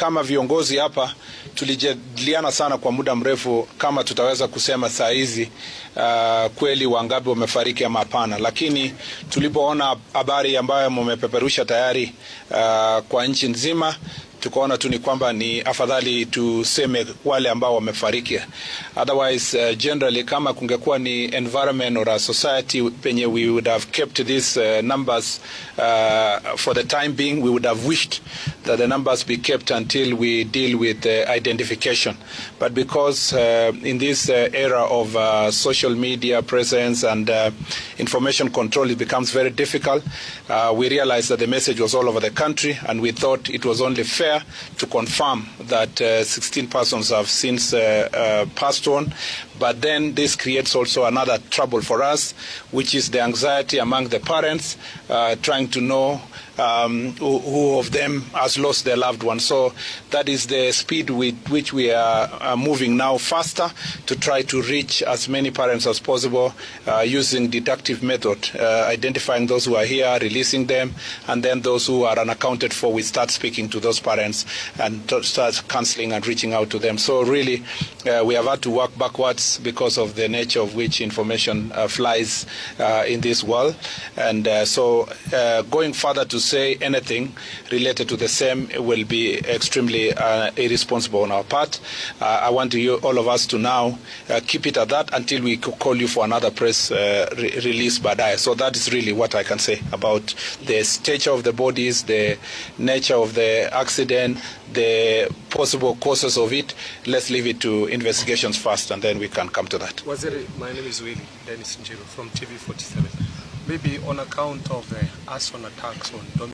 kama viongozi hapa tulijadiliana sana kwa muda mrefu kama tutaweza kusema saa hizi kweli wangapi wamefariki ama hapana, lakini tulipoona habari ambayo mmepeperusha tayari kwa nchi nzima, tukaona tu ni kwamba ni afadhali tuseme wale ambao wamefariki. Otherwise generally kama kungekuwa ni environment or a society penye we would have kept these numbers for the time being, we would have wished that the numbers be kept until we deal with identification. But because in this era of social media presence and information control, it becomes very difficult. We realized that the message was all over the country, and we thought it was only fair to confirm that 16 persons have since passed on. But then this creates also another trouble for us, which is the anxiety among the parents trying to know who of them has lost their loved one. So that is the speed with which we are moving now, faster to try to reach as many parents as possible using deductive method, identifying those who are here, releasing them, and then those who are unaccounted for, we start speaking to those parents and start counseling and reaching out to them. So really we have had to work backwards because of the nature of which information flies in this world, and so going further to say anything related to the same will be extremely irresponsible on our part. I want all of us to now keep it at that until we call you for another press release baadaye. So that is really what I can say about the stature of the bodies, the nature of the accident, the possible causes of it. Let's leave it to investigations first, and then we can come to that. Waziri, my name is Willie Dennis Njiru from TV47. Maybe on account of the arson attacks on